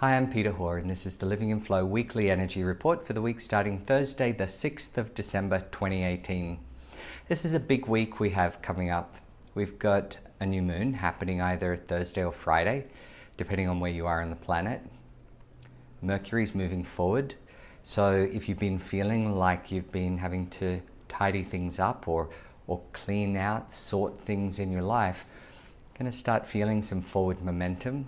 Hi, I'm Peter Hoare, and this is the Living in Flow Weekly Energy Report for the week starting Thursday, the 6th of December 2018. This is a big week we have coming up. We've got a new moon happening either Thursday or Friday, depending on where you are on the planet. Mercury's moving forward, so if you've been feeling like you've been having to tidy things up or clean out, sort things in your life, you're going to start feeling some forward momentum.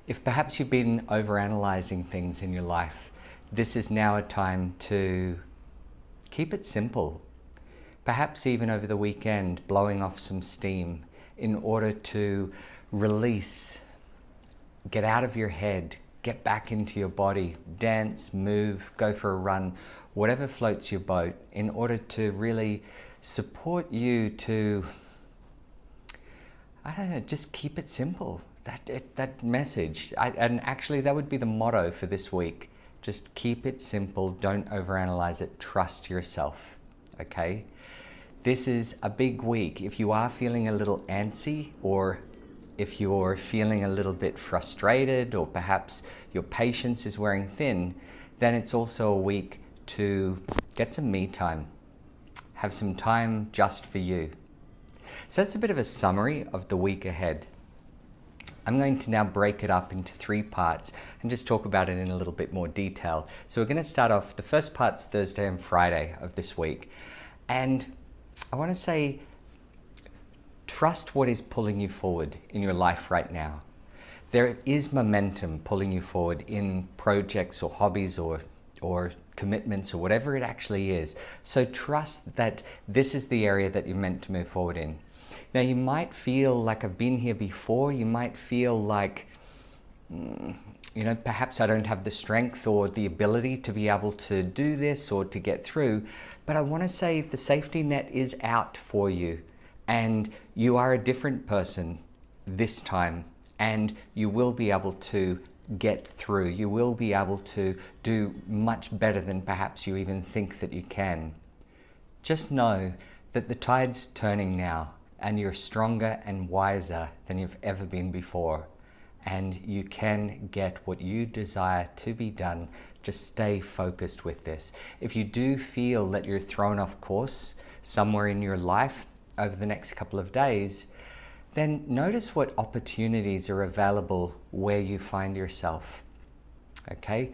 If perhaps you've been overanalyzing things in your life, this is now a time to keep it simple. Perhaps even over the weekend, blowing off some steam in order to release, get out of your head, get back into your body, dance, move, go for a run, whatever floats your boat, in order to really support you to, just keep it simple. That message, and actually that would be the motto for this week. Just keep it simple, don't overanalyze it, trust yourself, okay? This is a big week. If you are feeling a little antsy, or if you're feeling a little bit frustrated, or perhaps your patience is wearing thin, then it's also a week to get some me time. Have some time just for you. So that's a bit of a summary of the week ahead. I'm going to now break it up into 3 parts and just talk about it in a little bit more detail. So we're going to start off, the first part's Thursday and Friday of this week. And I want to say, trust what is pulling you forward in your life right now. There is momentum pulling you forward in projects or hobbies or commitments or whatever it actually is. So trust that this is the area that you're meant to move forward in. Now, you might feel like I've been here before. You might feel like, perhaps I don't have the strength or the ability to be able to do this or to get through. But I want to say the safety net is out for you, and you are a different person this time, and you will be able to get through. You will be able to do much better than perhaps you even think that you can. Just know that the tide's turning now, and you're stronger and wiser than you've ever been before. And you can get what you desire to be done. Just stay focused with this. If you do feel that you're thrown off course somewhere in your life over the next couple of days, then notice what opportunities are available where you find yourself, okay?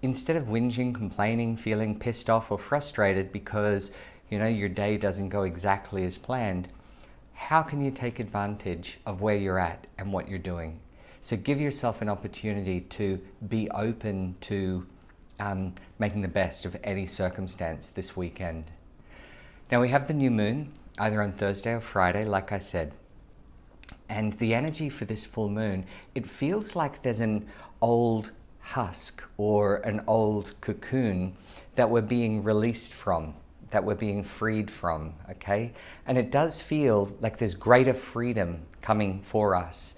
Instead of whinging, complaining, feeling pissed off or frustrated because your day doesn't go exactly as planned, how can you take advantage of where you're at and what you're doing? So give yourself an opportunity to be open to making the best of any circumstance this weekend. Now, we have the new moon, either on Thursday or Friday, like I said. And the energy for this full moon, it feels like there's an old husk or an old cocoon that we're being released from, that we're being freed from, okay? And it does feel like there's greater freedom coming for us,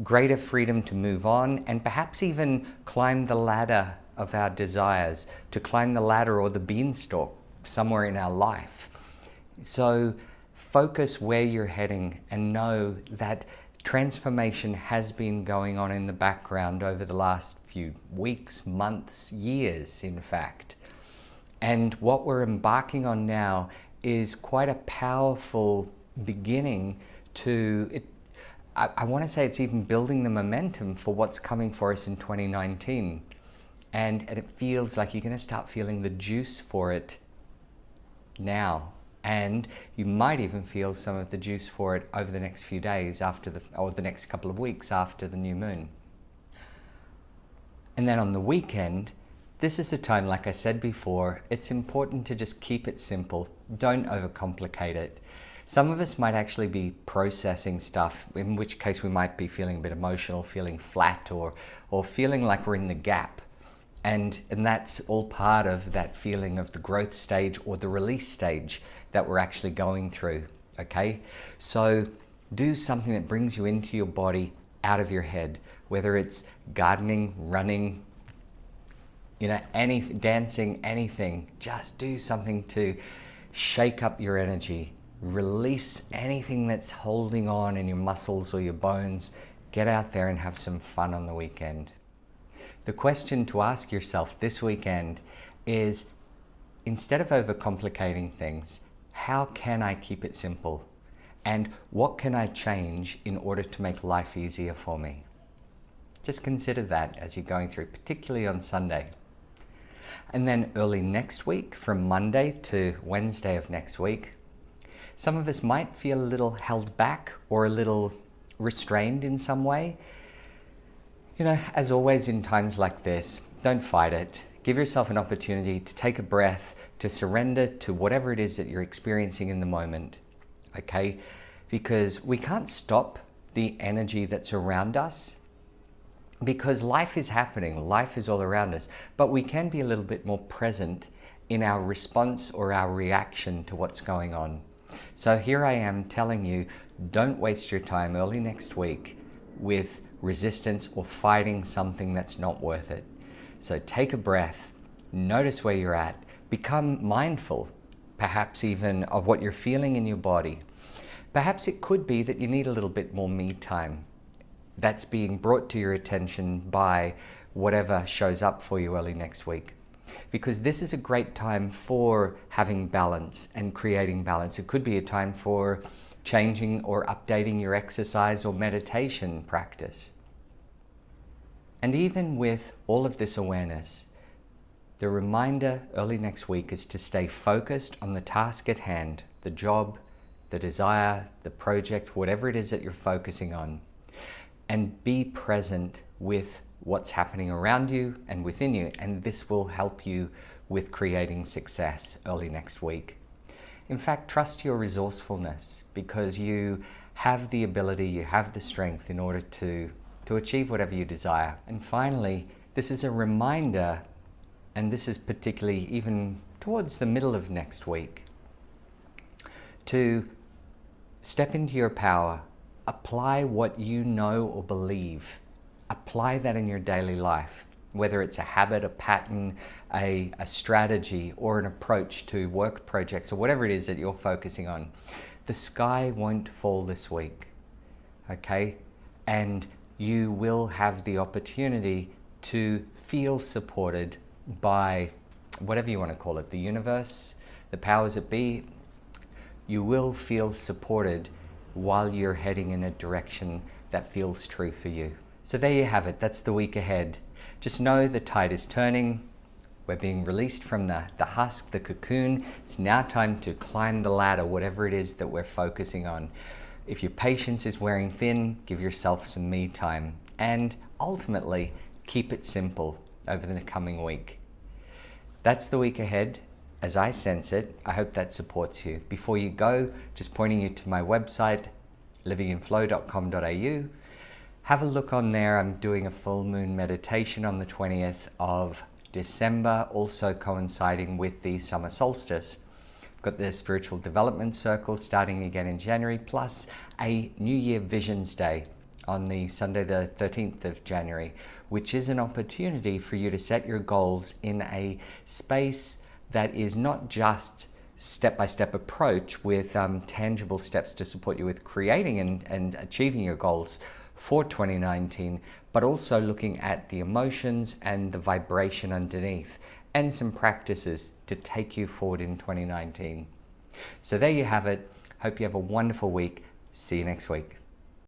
greater freedom to move on and perhaps even climb the ladder of our desires, to climb the ladder or the beanstalk somewhere in our life. So focus where you're heading and know that transformation has been going on in the background over the last few weeks, months, years, in fact. And what we're embarking on now is quite a powerful beginning to it. I want to say it's even building the momentum for what's coming for us in 2019. And it feels like you're going to start feeling the juice for it now. And you might even feel some of the juice for it over the next few days or the next couple of weeks after the new moon. And then on the weekend, this is the time, like I said before, it's important to just keep it simple. Don't overcomplicate it. Some of us might actually be processing stuff, in which case we might be feeling a bit emotional, feeling flat, or feeling like we're in the gap. And that's all part of that feeling of the growth stage or the release stage that we're actually going through, okay? So do something that brings you into your body, out of your head, whether it's gardening, running, dancing, anything. Just do something to shake up your energy, release anything that's holding on in your muscles or your bones, get out there and have some fun on the weekend. The question to ask yourself this weekend is, instead of overcomplicating things, how can I keep it simple? And what can I change in order to make life easier for me? Just consider that as you're going through, particularly on Sunday. And then early next week, from Monday to Wednesday of next week, some of us might feel a little held back or a little restrained in some way. You know, as always in times like this, don't fight it. Give yourself an opportunity to take a breath, to surrender to whatever it is that you're experiencing in the moment, okay? Because we can't stop the energy that's around us, because life is happening, life is all around us, but we can be a little bit more present in our response or our reaction to what's going on. So here I am telling you, don't waste your time early next week with resistance or fighting something that's not worth it. So take a breath, notice where you're at, become mindful, perhaps even of what you're feeling in your body. Perhaps it could be that you need a little bit more me time. That's being brought to your attention by whatever shows up for you early next week. Because this is a great time for having balance and creating balance. It could be a time for changing or updating your exercise or meditation practice. And even with all of this awareness, the reminder early next week is to stay focused on the task at hand, the job, the desire, the project, whatever it is that you're focusing on. And be present with what's happening around you and within you, and this will help you with creating success early next week. In fact, trust your resourcefulness, because you have the ability, you have the strength in order to achieve whatever you desire. And finally, this is a reminder, and this is particularly even towards the middle of next week, to step into your power. Apply what you know or believe. Apply that in your daily life, whether it's a habit, a pattern, a strategy, or an approach to work projects, or whatever it is that you're focusing on. The sky won't fall this week, okay? And you will have the opportunity to feel supported by whatever you want to call it, the universe, the powers that be. You will feel supported while you're heading in a direction that feels true for you. So there you have it, that's the week ahead. Just know the tide is turning. We're being released from the husk, the cocoon. It's now time to climb the ladder, whatever it is that we're focusing on. If your patience is wearing thin, give yourself some me time. And ultimately, keep it simple over the coming week. That's the week ahead. As I sense it, I hope that supports you. Before you go, just pointing you to my website, livinginflow.com.au. Have a look on there. I'm doing a full moon meditation on the 20th of December, also coinciding with the summer solstice. I've got the spiritual development circle starting again in January, plus a New Year Visions Day on the Sunday the 13th of January, which is an opportunity for you to set your goals in a space that is not just step-by-step approach with tangible steps to support you with creating and achieving your goals for 2019, but also looking at the emotions and the vibration underneath and some practices to take you forward in 2019. So there you have it. Hope you have a wonderful week. See you next week.